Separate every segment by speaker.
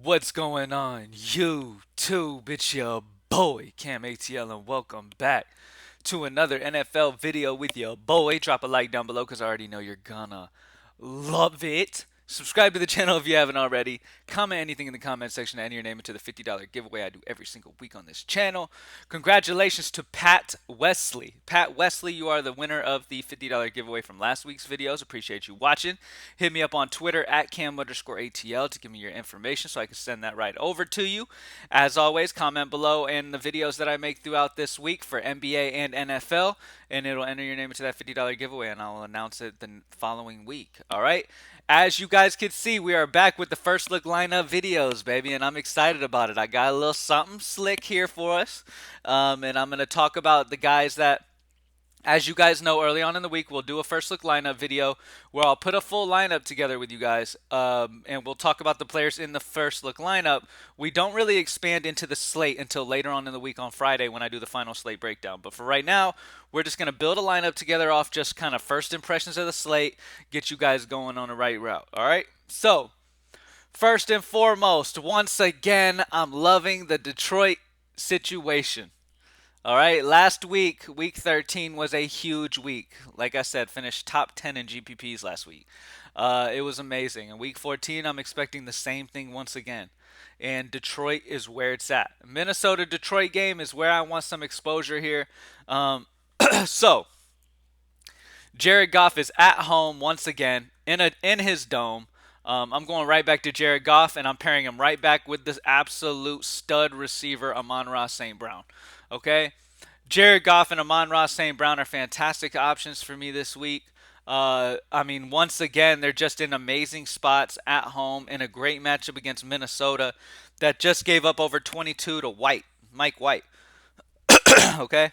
Speaker 1: What's going on, YouTube? It's your boy, CamATL, and welcome back to another NFL video with your boy. Drop a like down below because I already know you're gonna love it. Subscribe to the channel if you haven't already. Comment anything in the comment section and enter your name into the $50 giveaway I do every single week on this channel. Congratulations to Pat Wesley. Pat Wesley, you are the winner of the $50 giveaway from last week's videos. Appreciate you watching. Hit me up on Twitter at Cam_ATL to give me your information so I can send that right over to you. As always, comment below in the videos that I make throughout this week for NBA and NFL, and it'll enter your name into that $50 giveaway, and I'll announce it the following week. All right? As you guys can see, we are back with the first look lineup videos, baby, and I'm excited about it. I got a little something slick here for us, and I'm going to talk about the guys that, as you guys know, early on in the week, we'll do a first look lineup video where I'll put a full lineup together with you guys, and we'll talk about the players in the first look lineup. We don't really expand into the slate until later on in the week on Friday when I do the final slate breakdown. But for right now, we're just going to build a lineup together off just kind of first impressions of the slate, get you guys going on the right route. All right? So, first and foremost, once again, I'm loving the Detroit situation. All right, last week, week 13 was a huge week. Like I said, finished top 10 in GPPs last week. It was amazing. In week 14, I'm expecting the same thing once again. And Detroit is where it's at. Minnesota Detroit game is where I want some exposure here. So, Jared Goff is at home once again in his dome. I'm going right back to Jared Goff, and I'm pairing him right back with this absolute stud receiver, Amon-Ra St. Brown. Okay? Jared Goff and Amon-Ra St. Brown are fantastic options for me this week. Once again, they're just in amazing spots at home in a great matchup against Minnesota that just gave up over 22 to Mike White. Okay?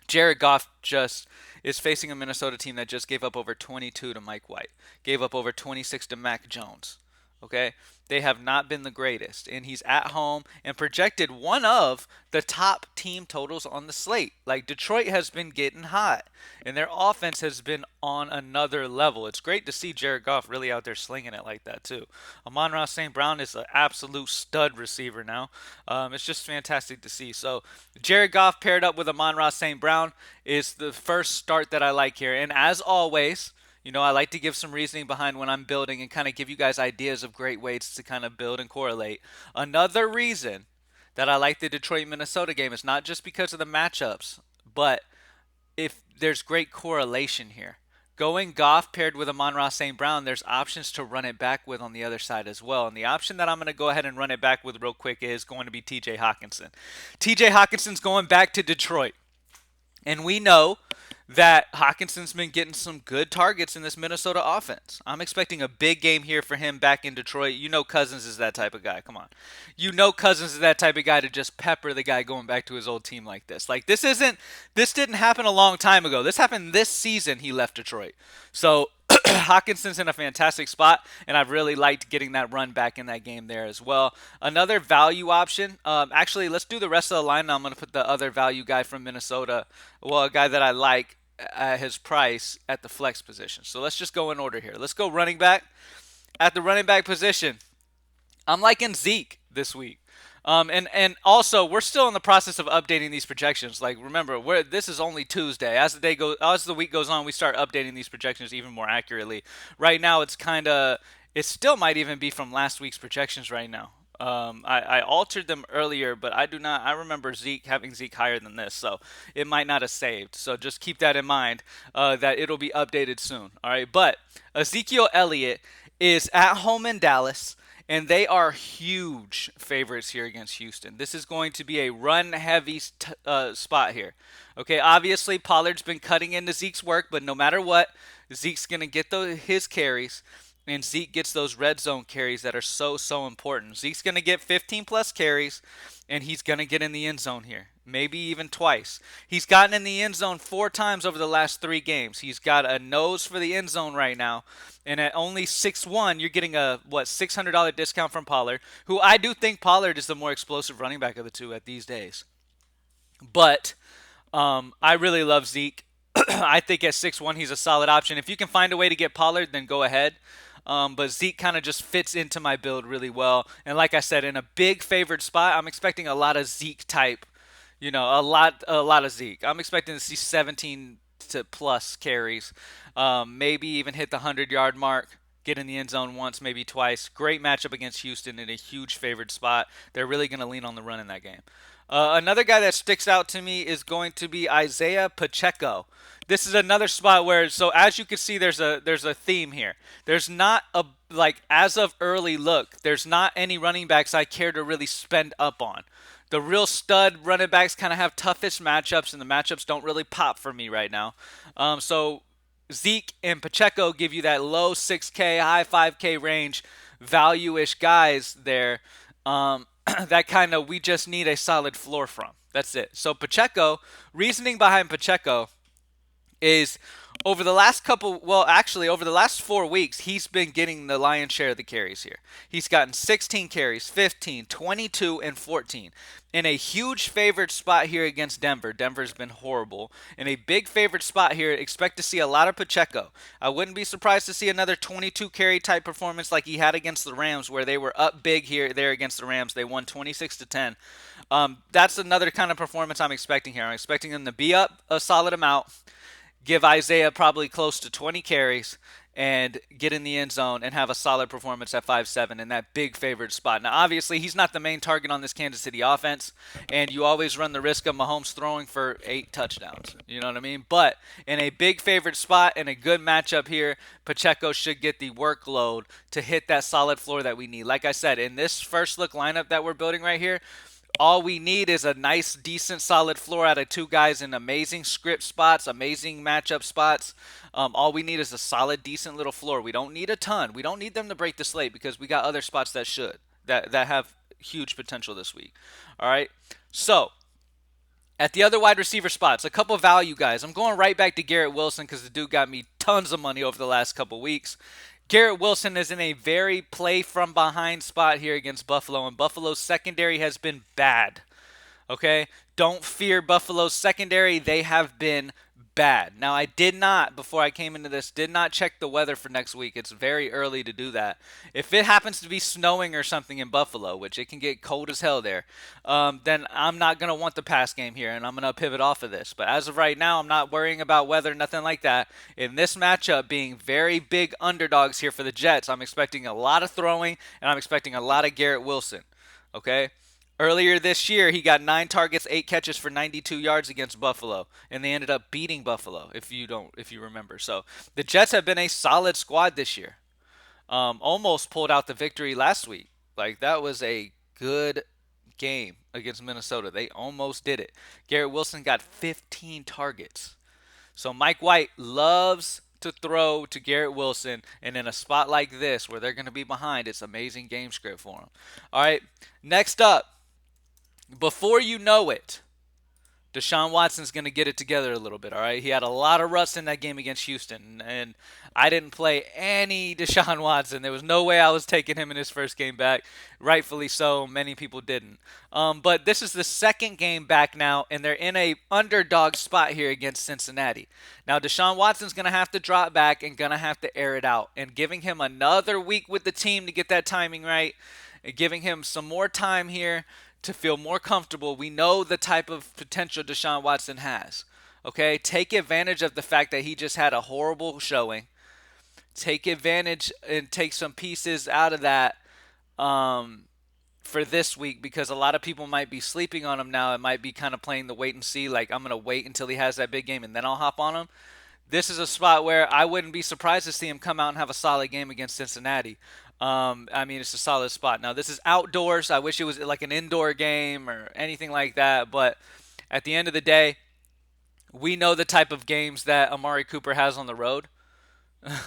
Speaker 1: Jared Goff just is facing a Minnesota team that just gave up over 22 to Mike White, gave up over 26 to Mac Jones. Okay? They have not been the greatest. And he's at home and projected one of the top team totals on the slate. Like, Detroit has been getting hot, and their offense has been on another level. It's great to see Jared Goff really out there slinging it like that, too. Amon-Ra St. Brown is an absolute stud receiver now. It's just fantastic to see. So, Jared Goff paired up with Amon-Ra St. Brown is the first start that I like here. And as always, I like to give some reasoning behind when I'm building and kind of give you guys ideas of great ways to kind of build and correlate. Another reason that I like the Detroit Minnesota game is not just because of the matchups, but if there's great correlation here. Going Goff paired with Amon-Ra St. Brown, there's options to run it back with on the other side as well. And the option that I'm going to go ahead and run it back with real quick is going to be TJ Hockenson. TJ Hockenson's going back to Detroit. And we know that Hawkinson's been getting some good targets in this Minnesota offense. I'm expecting a big game here for him back in Detroit. You know Cousins is that type of guy. Come on. You know Cousins is that type of guy to just pepper the guy going back to his old team like this. Like, this didn't happen a long time ago. This happened this season he left Detroit. So Hawkinson's in a fantastic spot, and I've really liked getting that run back in that game there as well. Another value option, actually, let's do the rest of the line. Now I'm going to put the other value guy from Minnesota, a guy that I like at his price at the flex position. So let's just go in order here. Let's go running back. At the running back position, I'm liking Zeke this week. And also, we're still in the process of updating these projections. Like, remember, this is only Tuesday. As the week goes on, we start updating these projections even more accurately. Right now, it still might even be from last week's projections right now. I altered them earlier, but I remember having Zeke higher than this, so it might not have saved. So just keep that in mind, that it'll be updated soon. All right, but Ezekiel Elliott is at home in Dallas, and they are huge favorites here against Houston. This is going to be a run-heavy spot here. Okay, obviously Pollard's been cutting into Zeke's work, but no matter what, Zeke's going to get his carries, and Zeke gets those red zone carries that are so, so important. Zeke's going to get 15-plus carries, and he's going to get in the end zone here, maybe even twice. He's gotten in the end zone 4 times over the last 3 games. He's got a nose for the end zone right now, and at only 6-1, you're getting a, $600 discount from Pollard, who I do think Pollard is the more explosive running back of the two at these days. But I really love Zeke. I think at 6-1, he's a solid option. If you can find a way to get Pollard, then go ahead. But Zeke kind of just fits into my build really well. And like I said, in a big favored spot, I'm expecting a lot of Zeke type, a lot of Zeke. I'm expecting to see 17 to plus carries, maybe even hit the 100-yard mark. Get in the end zone once, maybe twice. Great matchup against Houston in a huge favored spot. They're really going to lean on the run in that game. Another guy that sticks out to me is going to be Isaiah Pacheco. This is another spot where, so as you can see, there's a theme here. There's not a, like, as of early look, there's not any running backs I care to really spend up on. The real stud running backs kind of have toughest matchups, and the matchups don't really pop for me right now. So Zeke and Pacheco give you that low 6K, high 5K range, value-ish guys there. That kind of, we just need a solid floor from. That's it. So Pacheco, reasoning behind Pacheco is over the last couple, well, actually, over the last 4 weeks, he's been getting the lion's share of the carries here. He's gotten 16 carries, 15, 22, and 14. In a huge favorite spot here against Denver. Denver's been horrible. In a big favorite spot here, expect to see a lot of Pacheco. I wouldn't be surprised to see another 22 carry type performance like he had against the Rams, where they were up big there against the Rams. They won 26-10. That's another kind of performance I'm expecting here. I'm expecting them to be up a solid amount, give Isaiah probably close to 20 carries, and get in the end zone and have a solid performance at 5-7 in that big favored spot. Now, obviously, he's not the main target on this Kansas City offense, and you always run the risk of Mahomes throwing for 8 touchdowns. You know what I mean? But in a big favored spot and a good matchup here, Pacheco should get the workload to hit that solid floor that we need. Like I said, in this first look lineup that we're building right here, all we need is a nice, decent, solid floor out of 2 guys in amazing script spots, amazing matchup spots. All we need is a solid, decent little floor. We don't need a ton. We don't need them to break the slate because we got other spots that have huge potential this week. All right. So at the other wide receiver spots, a couple value guys. I'm going right back to Garrett Wilson because the dude got me tons of money over the last couple weeks. Garrett Wilson is in a very play from behind spot here against Buffalo, and Buffalo's secondary has been bad. Okay? Don't fear Buffalo's secondary. They have been bad. Now, I did not, before I came into this, did not check the weather for next week. It's very early to do that. If it happens to be snowing or something in Buffalo, which it can get cold as hell there, then I'm not going to want the pass game here, and I'm going to pivot off of this. But as of right now, I'm not worrying about weather, nothing like that. In this matchup, being very big underdogs here for the Jets, I'm expecting a lot of throwing, and I'm expecting a lot of Garrett Wilson. Okay? Earlier this year, he got 9 targets, 8 catches for 92 yards against Buffalo, and they ended up beating Buffalo. If you remember, so the Jets have been a solid squad this year. Almost pulled out the victory last week. Like, that was a good game against Minnesota. They almost did it. Garrett Wilson got 15 targets. So Mike White loves to throw to Garrett Wilson, and in a spot like this where they're going to be behind, it's amazing game script for him. All right, next up. Before you know it, DeShaun Watson's going to get it together a little bit, all right? He had a lot of rust in that game against Houston, and I didn't play any DeShaun Watson. There was no way I was taking him in his first game back. Rightfully so, many people didn't. But this is the second game back now, and they're in a underdog spot here against Cincinnati. Now, DeShaun Watson's going to have to drop back and going to have to air it out, and giving him another week with the team to get that timing right, and giving him some more time here to feel more comfortable. We know the type of potential DeShaun Watson has. Okay, take advantage of the fact that he just had a horrible showing. Take advantage and take some pieces out of that for this week, because a lot of people might be sleeping on him now. It might be kind of playing the wait and see, like I'm going to wait until he has that big game and then I'll hop on him. This is a spot where I wouldn't be surprised to see him come out and have a solid game against Cincinnati. I mean, it's a solid spot. Now, this is outdoors. I wish it was like an indoor game or anything like that. But at the end of the day, we know the type of games that Amari Cooper has on the road.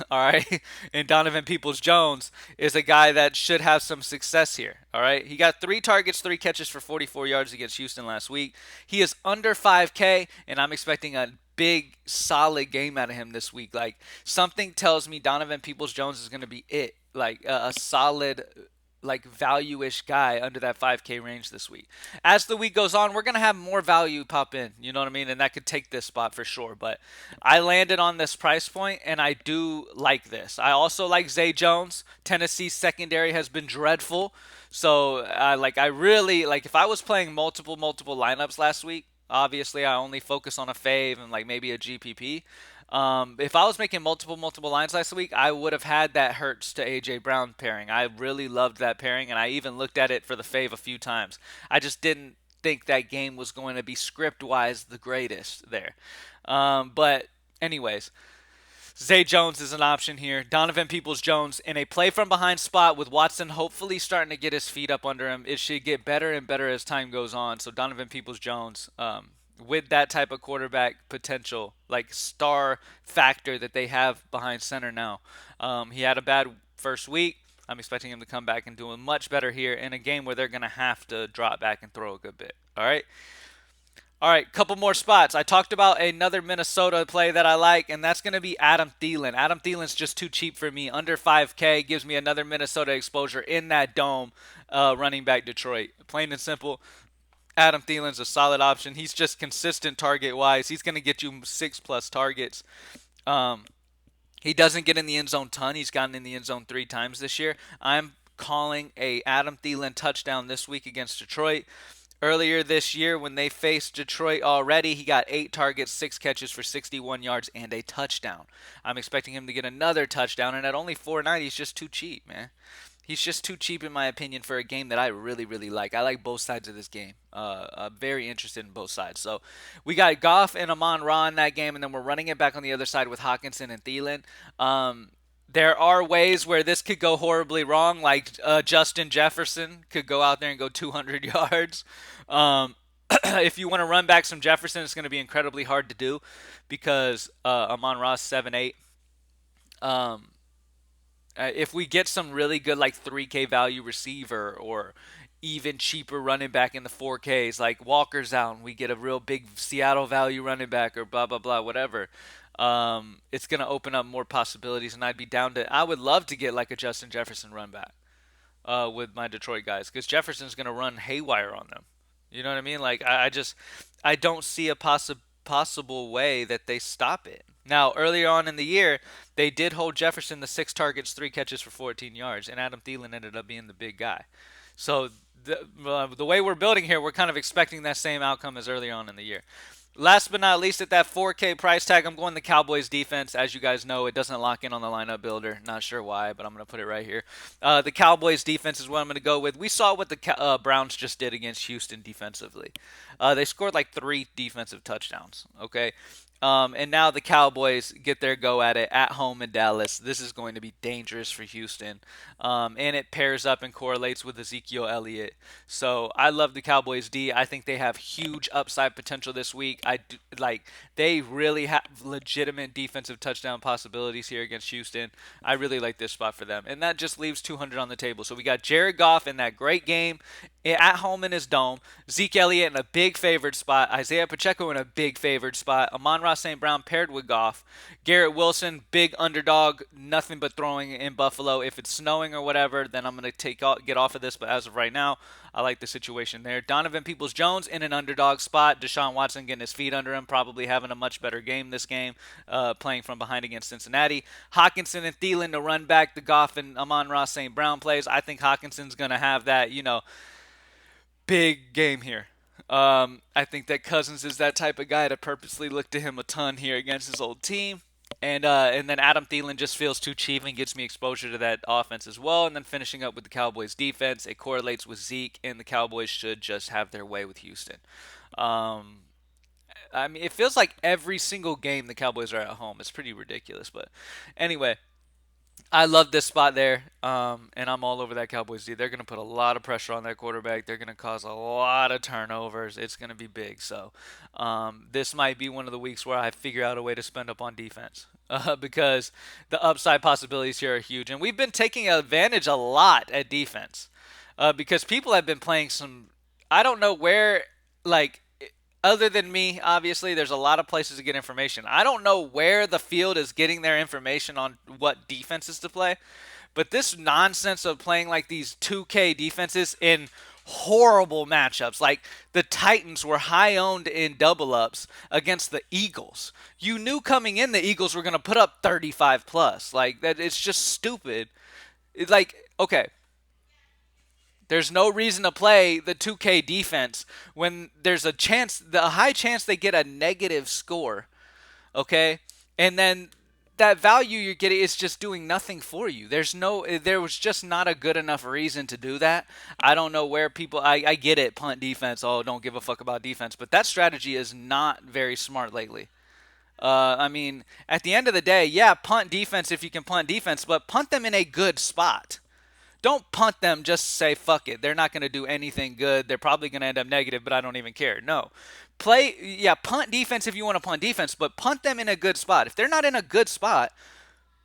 Speaker 1: All right. And Donovan Peoples-Jones is a guy that should have some success here. All right. He got 3 targets, 3 catches for 44 yards against Houston last week. He is under 5K, and I'm expecting a big, solid game out of him this week. Like, something tells me Donovan Peoples-Jones is going to be it. Like, a solid, like value-ish guy under that 5K range this week. As the week goes on, we're gonna have more value pop in. You know what I mean? And that could take this spot for sure. But I landed on this price point, and I do like this. I also like Zay Jones. Tennessee's secondary has been dreadful, so I really like. If I was playing multiple lineups last week, obviously I only focus on a fave and like maybe a GPP. If I was making multiple lines last week, I would have had that Hurts to AJ Brown pairing. I really loved that pairing, and I even looked at it for the fave a few times. I just didn't think that game was going to be script wise the greatest there. But anyways, Zay Jones is an option here. Donovan Peoples-Jones in a play from behind spot with Watson hopefully starting to get his feet up under him. It should get better and better as time goes on. So Donovan Peoples-Jones, with that type of quarterback potential, like star factor that they have behind center now. He had a bad first week. I'm expecting him to come back and do much better here in a game where they're going to have to drop back and throw a good bit. All right. All right, couple more spots. I talked about another Minnesota play that I like, and that's going to be Adam Thielen. Adam Thielen's just too cheap for me. Under 5K gives me another Minnesota exposure in that dome, running back Detroit. Plain and simple. Adam Thielen's a solid option. He's just consistent target-wise. He's going to get you 6+ targets. He doesn't get in the end zone ton. He's gotten in the end zone 3 times this year. I'm calling a Adam Thielen touchdown this week against Detroit. Earlier this year, when they faced Detroit already, he got 8 targets, 6 catches for 61 yards, and a touchdown. I'm expecting him to get another touchdown, and at only 4.9, he's just too cheap, man. He's just too cheap, in my opinion, for a game that I really like. I like both sides of this game. I'm very interested in both sides. So we got Goff and Amon-Ra in that game, and then we're running it back on the other side with Hockenson and Thielen. There are ways where this could go horribly wrong, like Justin Jefferson could go out there and go 200 yards. If you want to run back some Jefferson, it's going to be incredibly hard to do because Amon-Ra's 7'8". If we get some really good like 3K value receiver or even cheaper running back in the 4Ks, like Walker's out, and we get a real big Seattle value running back or blah, blah, blah, whatever. It's going to open up more possibilities, and I would love to get like a Justin Jefferson run back with my Detroit guys because Jefferson's going to run haywire on them. You know what I mean? Like, I don't see a possible way that they stop it. Now, earlier on in the year, they did hold Jefferson to 6 targets, 3 catches for 14 yards, and Adam Thielen ended up being the big guy. So the way we're building here, we're kind of expecting that same outcome as earlier on in the year. Last but not least, at that 4K price tag, I'm going the Cowboys defense. As you guys know, it doesn't lock in on the lineup builder. Not sure why, but I'm going to put it right here. The Cowboys defense is what I'm going to go with. We saw what the Browns just did against Houston defensively. They scored like 3 defensive touchdowns, okay? And now the Cowboys get their go at it at home in Dallas. This is going to be dangerous for Houston. And it pairs up and correlates with Ezekiel Elliott. So I love the Cowboys D. I think they have huge upside potential this week. They really have legitimate defensive touchdown possibilities here against Houston. I really like this spot for them. And that just leaves 200 on the table. So we got Jared Goff in that great game at home in his dome. Zeke Elliott in a big favored spot. Isaiah Pacheco in a big favored spot. Amon-Ra St. Brown paired with Goff. Garrett Wilson, big underdog, nothing but throwing in Buffalo. If it's snowing or whatever, then I'm going to get off of this. But as of right now, I like the situation there. Donovan Peoples-Jones in an underdog spot. DeShaun Watson getting his feet under him, probably having a much better game this game, playing from behind against Cincinnati. Hockenson and Thielen to run back the Goff and Amon-Ra St. Brown plays. I think Hockenson's going to have that, big game here. I think that Cousins is that type of guy to purposely look to him a ton here against his old team. And then Adam Thielen just feels too cheap and gets me exposure to that offense as well. And then finishing up with the Cowboys defense, it correlates with Zeke, and the Cowboys should just have their way with Houston. It feels like every single game the Cowboys are at home. It's pretty ridiculous. But anyway, I love this spot there, and I'm all over that Cowboys D. They're going to put a lot of pressure on that quarterback. They're going to cause a lot of turnovers. It's going to be big. So this might be one of the weeks where I figure out a way to spend up on defense because the upside possibilities here are huge. And we've been taking advantage a lot at defense because people have been playing some – I don't know where other than me, obviously, there's a lot of places to get information. I don't know where the field is getting their information on what defenses to play, But this nonsense of playing like these 2K defenses in horrible matchups, like the Titans were high owned in double ups against the Eagles. You knew coming in the Eagles were going to put up 35 plus. Like that, it's just stupid. It's like, okay, there's no reason to play the 2K defense when there's a high chance they get a negative score, okay? And then that value you're getting is just doing nothing for you. There was just not a good enough reason to do that. I don't know where I get it, punt defense, oh, don't give a fuck about defense, but that strategy is not very smart lately. I mean, at the end of the day, yeah, punt defense if you can punt defense, but punt them in a good spot. Don't punt them just to say fuck it. They're not going to do anything good. They're probably going to end up negative, but I don't even care. No. Punt defense if you want to punt defense, but punt them in a good spot. If they're not in a good spot,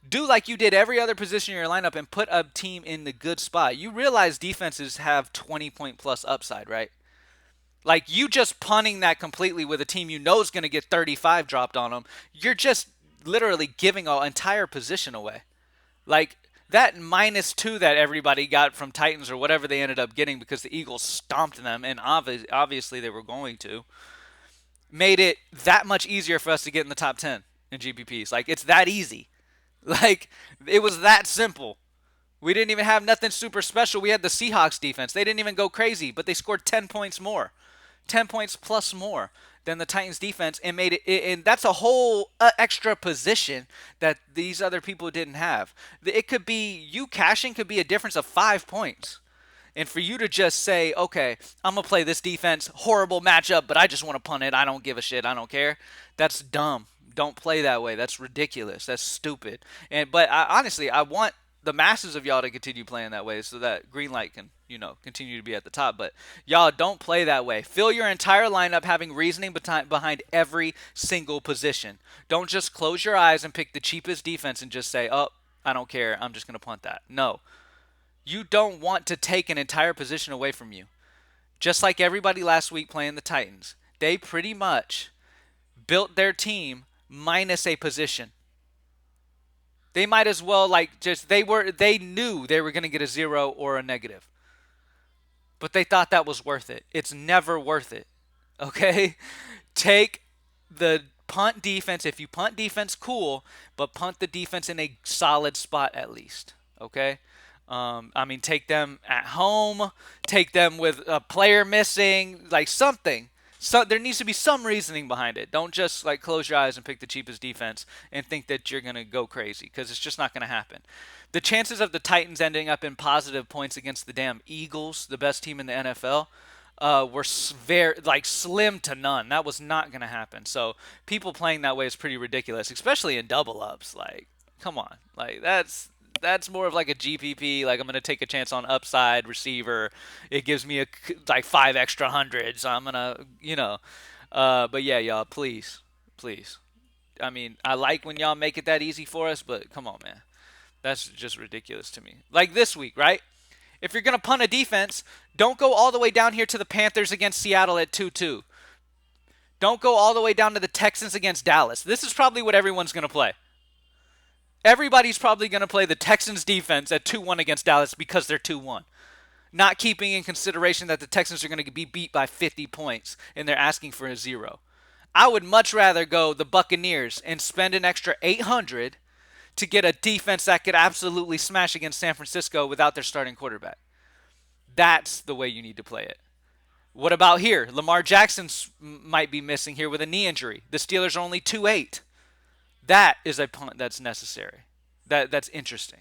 Speaker 1: do like you did every other position in your lineup and put a team in the good spot. You realize defenses have 20-point plus upside, right? Like you just punting that completely with a team you know is going to get 35 dropped on them. You're just literally giving an entire position away. Like that -2 that everybody got from Titans or whatever they ended up getting because the Eagles stomped them, and obviously they were going to, made it that much easier for us to get in the top 10 in GPPs. Like, it's that easy. Like, it was that simple. We didn't even have nothing super special. We had the Seahawks defense. They didn't even go crazy, but they scored 10 points more. 10 points plus more than the Titans defense and made it, and that's a whole extra position that these other people didn't have. It could be, you cashing could be a difference of 5 points. And for you to just say, okay, I'm going to play this defense, horrible matchup, but I just want to punt it. I don't give a shit. I don't care. That's dumb. Don't play that way. That's ridiculous. That's stupid. But honestly, I want the masses of y'all to continue playing that way so that Greenlight can, continue to be at the top. But y'all don't play that way. Fill your entire lineup having reasoning behind every single position. Don't just close your eyes and pick the cheapest defense and just say, oh, I don't care. I'm just going to punt that. No. You don't want to take an entire position away from you. Just like everybody last week playing the Titans. They pretty much built their team minus a position. They might as well they knew they were going to get a 0 or a negative. But they thought that was worth it. It's never worth it. Okay? Take the punt defense. If you punt defense, cool, but punt the defense in a solid spot at least. Okay? Take them at home, take them with a player missing, like something. So there needs to be some reasoning behind it. Don't just close your eyes and pick the cheapest defense and think that you're going to go crazy, because it's just not going to happen. The chances of the Titans ending up in positive points against the damn Eagles, the best team in the NFL, were very slim to none. That was not going to happen. So people playing that way is pretty ridiculous, especially in double ups. Come on, that's more of a GPP. I'm going to take a chance on upside receiver. It gives me 5 extra hundreds. I'm going to, but yeah, y'all, please. I like when y'all make it that easy for us, but come on, man. That's just ridiculous to me. Like this week, right? If you're going to punt a defense, don't go all the way down here to the Panthers against Seattle at 2-2. Don't go all the way down to the Texans against Dallas. This is probably what everyone's going to play. Everybody's probably going to play the Texans defense at 2-1 against Dallas because they're 2-1. Not keeping in consideration that the Texans are going to be beat by 50 points and they're asking for a 0. I would much rather go the Buccaneers and spend an extra $800 to get a defense that could absolutely smash against San Francisco without their starting quarterback. That's the way you need to play it. What about here? Lamar Jackson might be missing here with a knee injury. The Steelers are only 2-8. That is a punt that's necessary. That's interesting.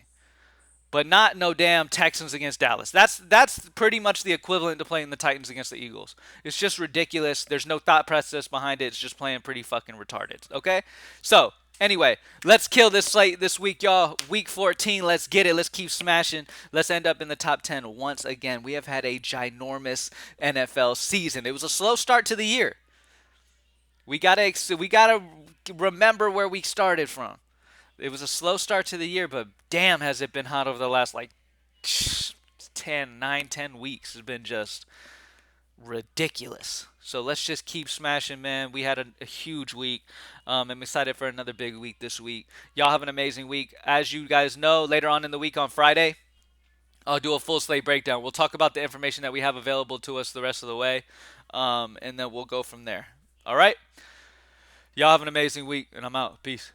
Speaker 1: But not no damn Texans against Dallas. That's pretty much the equivalent to playing the Titans against the Eagles. It's just ridiculous. There's no thought process behind it. It's just playing pretty fucking retarded. Okay? So, anyway, let's kill this slate this week, y'all. Week 14, let's get it. Let's keep smashing. Let's end up in the top 10 once again. We have had a ginormous NFL season. It was a slow start to the year. We gotta remember where we started from. It was a slow start to the year, but damn has it been hot over the last 10 weeks. It's been just ridiculous. So let's just keep smashing, man. We had a huge week. I'm excited for another big week this week. Y'all have an amazing week. As you guys know, later on in the week on Friday, I'll do a full slate breakdown. We'll talk about the information that we have available to us the rest of the way, and then we'll go from there. All right? Y'all have an amazing week, and I'm out. Peace.